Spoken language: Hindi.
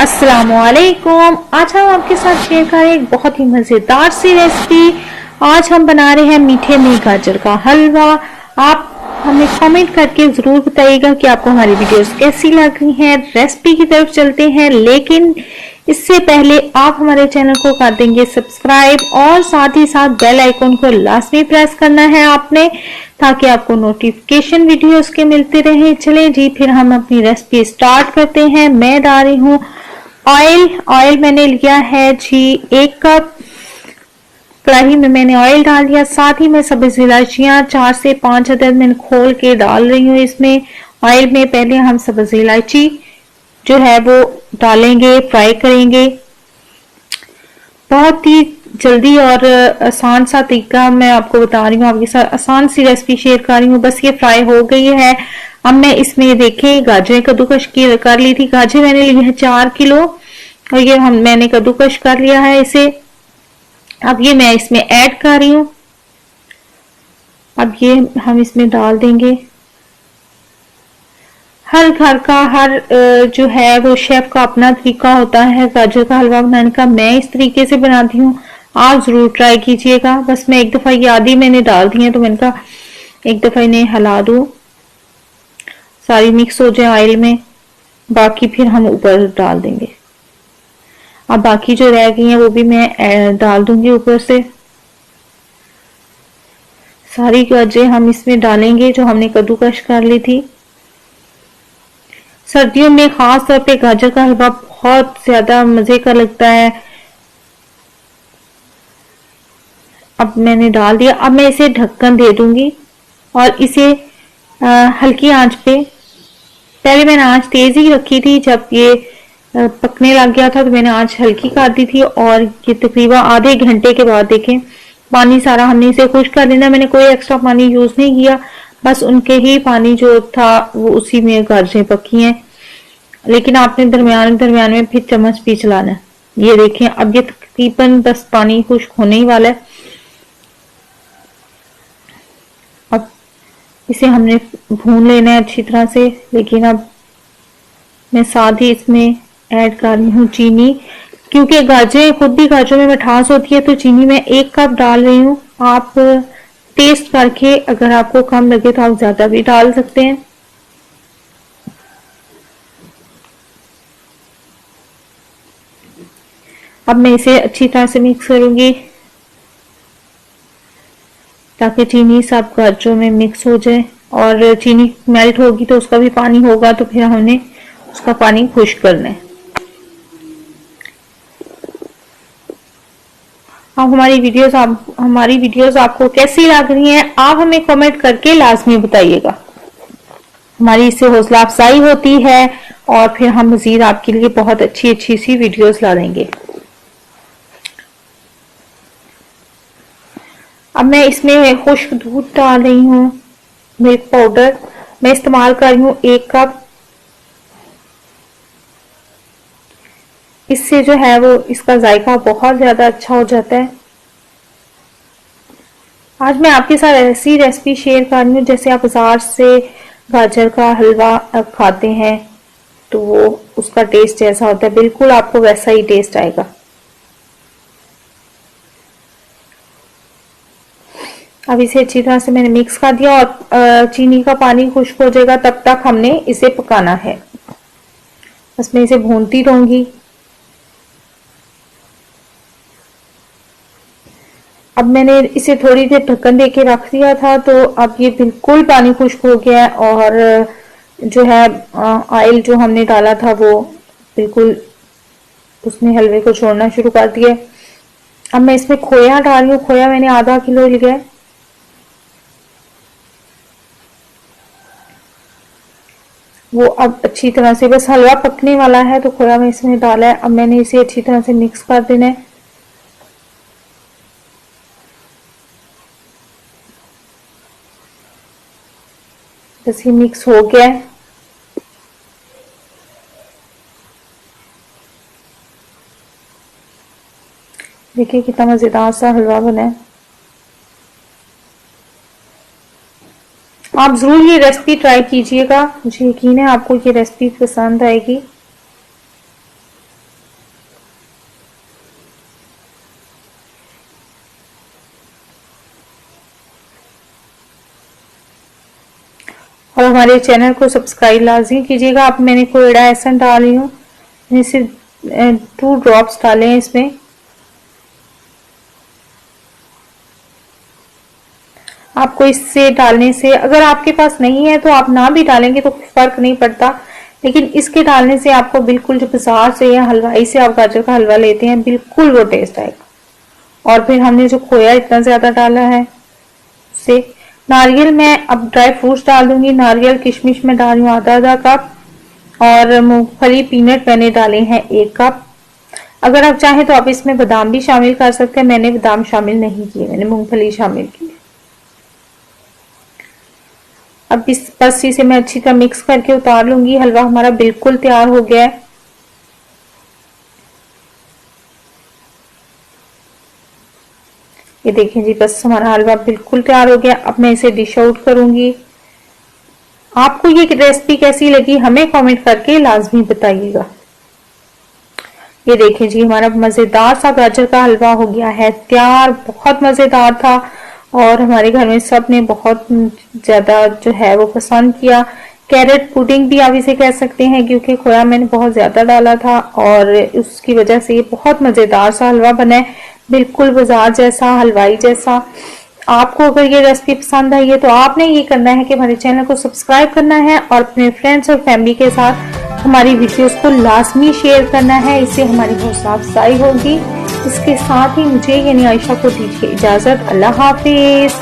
अस्सलामुअलैकुम। आज हम आपके साथ शेयर करें एक बहुत ही मज़ेदार सी रेसिपी। आज हम बना रहे हैं मीठे में गाजर का हलवा। आप हमें कमेंट करके ज़रूर बताइएगा कि आपको हमारी वीडियोस कैसी लग रही हैं। रेसिपी की तरफ चलते हैं, लेकिन इससे पहले आप हमारे चैनल को कर देंगे सब्सक्राइब और साथ ही साथ बेल आइकन को लाजमी प्रेस करना है आपने, ताकि आपको नोटिफिकेशन वीडियोस के मिलते रहे। चले जी, फिर हम अपनी रेसिपी स्टार्ट करते हैं। मैं डाल रही हूँ ऑयल मैंने लिया है जी 1 कप। कढ़ाई में मैंने ऑयल डाल दिया, साथ ही मैं सब्ज इलायचियां 4 से 5 अदद मैंने खोल के डाल रही हूँ इसमें ऑयल में। पहले हम सब्ज इलायची जो है वो डालेंगे, फ्राई करेंगे। बहुत ही जल्दी और आसान सा तरीका मैं आपको बता रही हूँ, आपके साथ आसान सी रेसिपी शेयर कर रही हूँ। बस ये फ्राई हो गई है। अब मैं इसमें देखें गाजरें कद्दूकश कर ली थी। गाजर मैंने ली है 4 किलो और ये मैंने कद्दूकश कर लिया है इसे। अब ये मैं इसमें ऐड कर रही हूँ। अब ये हम इसमें डाल देंगे। हर घर का हर जो है वो शेफ का अपना तरीका होता है गाजर का हलवा बनाने का। मैं इस तरीके से बनाती हूँ, आप जरूर ट्राई कीजिएगा। बस मैं एक दफा ये आधी मैंने डाल दी है, तो मैंने कहा एक दफा इन्हें हिला दूं, सारी मिक्स हो जाए ऑयल में। बाकी फिर हम ऊपर डाल देंगे। अब बाकी जो रह गई है वो भी मैं डाल दूंगी ऊपर से। सारी गाजरें हम इसमें डालेंगे जो हमने कद्दूकश कर ली थी। सर्दियों में खास तौर पे गाजर का हलवा बहुत ज्यादा मजे का लगता है। अब मैंने डाल दिया। अब मैं इसे ढक्कन दे दूंगी और इसे हल्की आंच पे, पहले मैंने आंच तेज ही रखी थी, जब ये पकने लग गया था तो मैंने आंच हल्की कर दी थी। और ये तकरीबन आधे घंटे के बाद देखें पानी सारा हमने इसे खुश्क कर देना। मैंने कोई एक्स्ट्रा पानी यूज नहीं किया, बस उनके ही पानी जो था वो उसी में गाजरें पकी हैं। लेकिन आपने दरमियान दरमियान में फिर चम्मच भी चलाना है। ये देखें अब ये तकरीबन बस पानी खुश्क होने ही वाला है। अब इसे हमने भून लेना है अच्छी तरह से। लेकिन अब मैं साथ ही इसमें ऐड कर रही हूँ चीनी, क्योंकि गाजरें खुद भी गाजरों में मिठास होती है, तो चीनी मैं 1 कप डाल रही हूँ। आप टेस्ट करके अगर आपको कम लगे तो आप ज्यादा भी डाल सकते हैं। अब मैं इसे अच्छी तरह से मिक्स करूंगी ताकि चीनी सब गाजरों में मिक्स हो जाए। और चीनी मेल्ट होगी तो उसका भी पानी होगा, तो फिर हमने उसका पानी खुश्क करना है। अब हमारी वीडियोस आपको कैसी लग रही हैं, आप हमें कमेंट करके लाजमी बताइएगा। हमारी इससे हौसला अफजाई होती है और फिर हम मजीद आपके लिए बहुत अच्छी अच्छी सी वीडियोस ला देंगे। अब मैं इसमें खुश्क दूध डाल रही हूँ, मिल्क पाउडर मैं इस्तेमाल कर रही हूँ 1 कप। इससे जो है वो इसका जायका बहुत ज्यादा अच्छा हो जाता है। आज मैं आपके साथ ऐसी रेसिपी शेयर कर रही हूँ जैसे आप बाजार से गाजर का हलवा खाते हैं तो वो उसका टेस्ट जैसा होता है, बिल्कुल आपको वैसा ही टेस्ट आएगा। अब इसे अच्छी तरह से मैंने मिक्स कर दिया और चीनी का पानी खुश्क हो जाएगा तब तक हमने इसे पकाना है। बस मैं इसे भूनती रहूंगी। अब मैंने इसे थोड़ी देर ढक्कन दे के रख दिया था, तो अब ये बिल्कुल पानी खुश्क हो गया है और जो है ऑयल जो हमने डाला था वो बिल्कुल उसने हलवे को छोड़ना शुरू कर दिया। अब मैं इसमें खोया डाल रही हूँ। खोया मैंने आधा किलो लिया है। वो अब अच्छी तरह से, बस हलवा पकने वाला है तो खोया मैं इसमें डाला है। अब मैंने इसे अच्छी तरह से मिक्स कर देना है। बस ये मिक्स हो गया है। देखिए कितना मजेदार सा हलवा बना है। आप जरूर ये रेसिपी ट्राई कीजिएगा, मुझे यकीन है आपको ये रेसिपी पसंद आएगी। और हमारे चैनल को सब्सक्राइब लाजमी कीजिएगा। अब मैंने कोयड़ा एसेंस डाल रही हूँ, मैंने सिर्फ 2 ड्रॉप्स डाले हैं इसमें। आपको इससे डालने से, अगर आपके पास नहीं है तो आप ना भी डालेंगे तो फर्क नहीं पड़ता, लेकिन इसके डालने से आपको बिल्कुल जो बाजार से या हलवाई से आप गाजर का हलवा लेते हैं बिल्कुल वो टेस्ट आएगा। और फिर हमने जो खोया इतना ज्यादा डाला है उससे। नारियल मैं अब ड्राई फ्रूट्स डाल दूंगी। नारियल किशमिश में डाल रही हूँ आधा कप, और मूंगफली पीनट मैंने डाले हैं 1 कप। अगर आप चाहें तो आप इसमें बादाम भी शामिल कर सकते हैं, मैंने बादाम शामिल नहीं किए, मैंने मूंगफली शामिल की। अब बस इसे मैं अच्छी तरह मिक्स करके उतार लूंगी। हलवा हमारा बिल्कुल तैयार हो गया है। ये देखें जी, बस हमारा हलवा बिल्कुल तैयार हो गया। अब मैं इसे डिश आउट करूंगी। आपको ये रेसिपी कैसी लगी हमें कमेंट करके लाजमी बताइएगा। ये देखें जी, हमारा मजेदार सा गाजर का हलवा हो गया है तैयार। बहुत मजेदार था और हमारे घर में सब ने बहुत ज्यादा जो है वो पसंद किया। कैरेट पुडिंग भी आप इसे कह सकते हैं, क्योंकि खोया मैंने बहुत ज्यादा डाला था और उसकी वजह से ये बहुत मजेदार सा हलवा बना है, बिल्कुल बाजार जैसा, हलवाई जैसा। आपको अगर ये रेसिपी पसंद आई है तो आपने ये करना है कि हमारे चैनल को सब्सक्राइब करना है और अपने फ्रेंड्स और फैमिली के साथ हमारी वीडियोस को लाजमी शेयर करना है। इससे हमारी हौसला अफजाई होगी। इसके साथ ही मुझे यानी आयशा को दीजिए इजाजत। अल्लाह हाफिज।